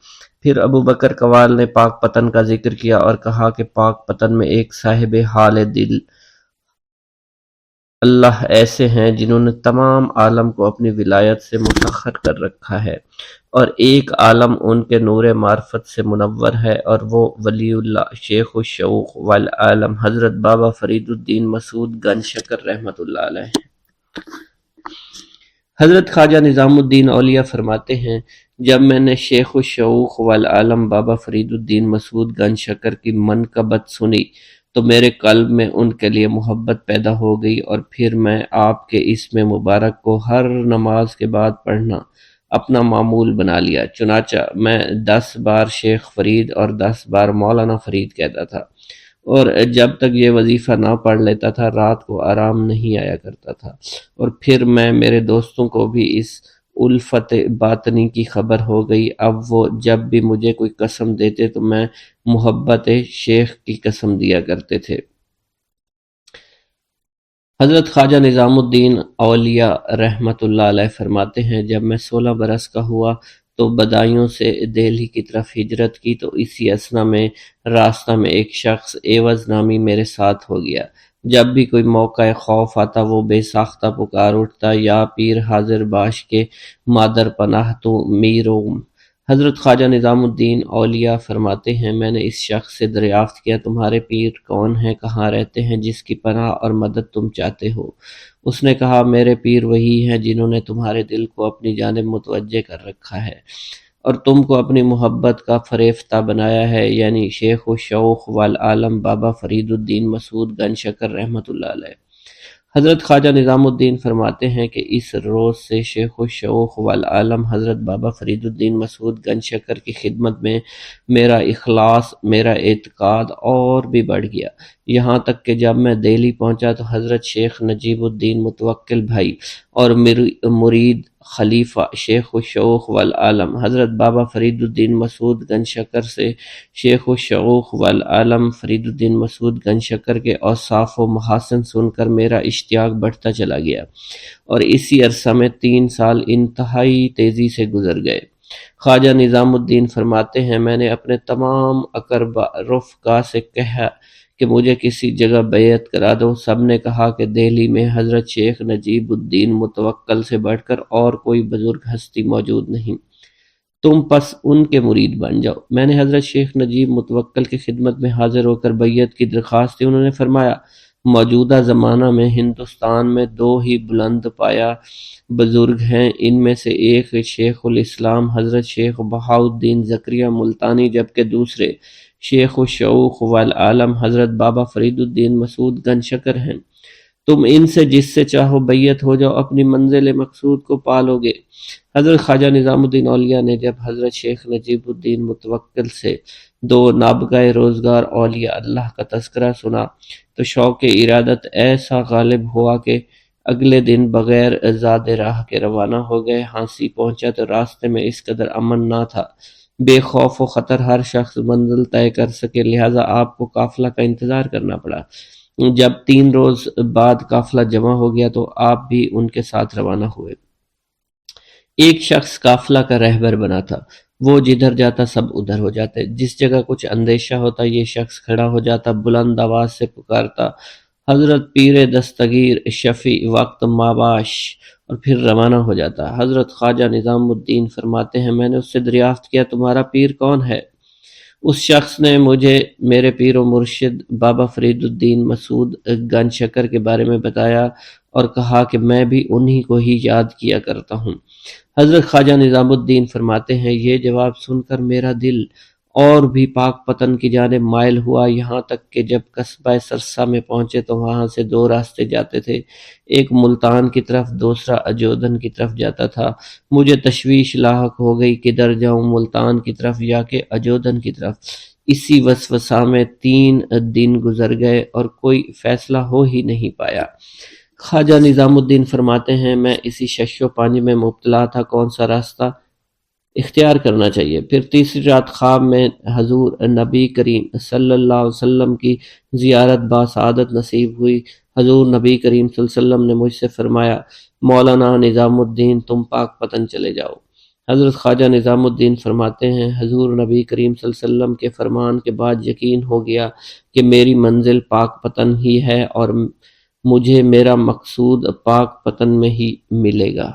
پھر ابو بکر قوال نے پاک پتن کا ذکر کیا اور کہا کہ پاک پتن میں ایک صاحب حال دل اللہ ایسے ہیں جنہوں نے تمام عالم کو اپنی ولایت سے مسخر کر رکھا ہے، اور ایک عالم ان کے نور معرفت سے منور ہے، اور وہ ولی اللہ شیخ الشیوخ والعالم حضرت بابا فرید الدین مسعود گنج شکر رحمۃ اللہ علیہ ہیں۔ حضرت خواجہ نظام الدین اولیاء فرماتے ہیں، جب میں نے شیخ الشیوخ والعالم بابا فرید الدین مسعود گنج شکر کی منقبت سنی تو میرے قلب میں ان کے لیے محبت پیدا ہو گئی، اور پھر میں آپ کے اسم مبارک کو ہر نماز کے بعد پڑھنا اپنا معمول بنا لیا۔ چنانچہ میں 10 بار شیخ فرید اور 10 بار مولانا فرید کہتا تھا، اور جب تک یہ وظیفہ نہ پڑھ لیتا تھا رات کو آرام نہیں آیا کرتا تھا، اور پھر میں میرے دوستوں کو بھی اس الفت باطنی کی خبر ہو گئی۔ اب وہ جب بھی مجھے کوئی قسم دیتے تو میں محبت شیخ کی قسم دیا کرتے تھے۔ حضرت خواجہ نظام الدین اولیاء رحمۃ اللہ علیہ فرماتے ہیں، جب میں 16 برس کا ہوا تو بدایوں سے دہلی کی طرف ہجرت کی تو اسی اثنا میں راستہ میں ایک شخص ایوز نامی میرے ساتھ ہو گیا۔ جب بھی کوئی موقع خوف آتا وہ بے ساختہ پکار اٹھتا، یا پیر حاضر باش کے مادر پناہ تو میروم۔ حضرت خواجہ نظام الدین اولیاء فرماتے ہیں، میں نے اس شخص سے دریافت کیا، تمہارے پیر کون ہیں، کہاں رہتے ہیں، جس کی پناہ اور مدد تم چاہتے ہو؟ اس نے کہا، میرے پیر وہی ہیں جنہوں نے تمہارے دل کو اپنی جانب متوجہ کر رکھا ہے اور تم کو اپنی محبت کا فریفتہ بنایا ہے، یعنی شیخ الشیوخ والعالم بابا فرید الدین مسعود گنج شکر رحمۃ اللہ علیہ۔ حضرت خواجہ نظام الدین فرماتے ہیں کہ اس روز سے شیخ الشیوخ والعالم حضرت بابا فرید الدین مسعود گنج شکر کی خدمت میں میرا اخلاص، میرا اعتقاد اور بھی بڑھ گیا، یہاں تک کہ جب میں دہلی پہنچا تو حضرت شیخ نجیب الدین متوکل بھائی اور مرید خلیفہ شیخ الشیوخ والعالم حضرت بابا فرید الدین مسعود گنج شکر سے شیخ الشیوخ والعالم فرید الدین مسعود گنج شکر کے اوصاف و محاسن سن کر میرا اشتیاق بڑھتا چلا گیا، اور اسی عرصہ میں 3 سال انتہائی تیزی سے گزر گئے۔ خواجہ نظام الدین فرماتے ہیں، میں نے اپنے تمام اقربا رفقا سے کہا کہ مجھے کسی جگہ بیعت کرا دو، سب نے کہا کہ دہلی میں حضرت شیخ نجیب الدین متوکل سے بڑھ کر اور کوئی بزرگ ہستی موجود نہیں، تم پس ان کے مرید بن جاؤ۔ میں نے حضرت شیخ نجیب متوکل کی خدمت میں حاضر ہو کر بیعت کی درخواست دی، انہوں نے فرمایا، موجودہ زمانہ میں ہندوستان میں دو ہی بلند پایہ بزرگ ہیں، ان میں سے ایک شیخ الاسلام حضرت شیخ بہاؤالدین زکریا ملتانی، جبکہ دوسرے شیخ الشیوخ والعالم حضرت بابا فرید الدین مسعود گنج شکر ہیں۔ تم ان سے جس سے چاہو بیعت ہو جاؤ، اپنی منزل مقصود کو پالو گے۔ حضرت خواجہ نظام الدین اولیاء نے جب حضرت شیخ نجیب الدین متوکل سے دو نابغہ روزگار اولیاء اللہ کا تذکرہ سنا تو شوق ارادت ایسا غالب ہوا کہ اگلے دن بغیر زاد راہ کے روانہ ہو گئے۔ ہانسی پہنچا تو راستے میں اس قدر امن نہ تھا، بے خوف و خطر ہر شخص منزل طے کر سکے، لہٰذا آپ کو قافلہ کا انتظار کرنا پڑا۔ جب 3 روز بعد قافلہ جمع ہو گیا تو آپ بھی ان کے ساتھ روانہ ہوئے۔ ایک شخص قافلہ کا رہبر بنا تھا، وہ جدھر جاتا سب ادھر ہو جاتے۔ جس جگہ کچھ اندیشہ ہوتا یہ شخص کھڑا ہو جاتا، بلند آواز سے پکارتا، حضرت پیر دستگیر شفیع وقت ماباش، اور پھر روانہ ہو جاتا۔ حضرت خواجہ نظام الدین فرماتے ہیں، میں نے اس سے دریافت کیا تمہارا پیر کون ہے؟ اس شخص نے مجھے میرے پیر و مرشد بابا فرید الدین مسعود گنج شکر کے بارے میں بتایا اور کہا کہ میں بھی انہی کو ہی یاد کیا کرتا ہوں۔ حضرت خواجہ نظام الدین فرماتے ہیں، یہ جواب سن کر میرا دل اور بھی پاک پتن کی جانب مائل ہوا، یہاں تک کہ جب قصبہ سرسا میں پہنچے تو وہاں سے 2 راستے جاتے تھے، ایک ملتان کی طرف، دوسرا اجودھن کی طرف جاتا تھا۔ مجھے تشویش لاحق ہو گئی، کدھر جاؤں، ملتان کی طرف یا کہ اجودھن کی طرف۔ اسی وسوسہ میں 3 دن گزر گئے اور کوئی فیصلہ ہو ہی نہیں پایا۔ خواجہ نظام الدین فرماتے ہیں، میں اسی شش و پنج میں مبتلا تھا، کون سا راستہ اختیار کرنا چاہیے۔ پھر تیسری رات خواب میں حضور نبی کریم صلی اللہ علیہ وسلم کی زیارت باسعادت نصیب ہوئی۔ حضور نبی کریم صلی اللہ علیہ وسلم نے مجھ سے فرمایا، مولانا نظام الدین تم پاک پتن چلے جاؤ۔ حضرت خواجہ نظام الدین فرماتے ہیں، حضور نبی کریم صلی اللہ علیہ وسلم کے فرمان کے بعد یقین ہو گیا کہ میری منزل پاک پتن ہی ہے اور مجھے میرا مقصود پاک پتن میں ہی ملے گا۔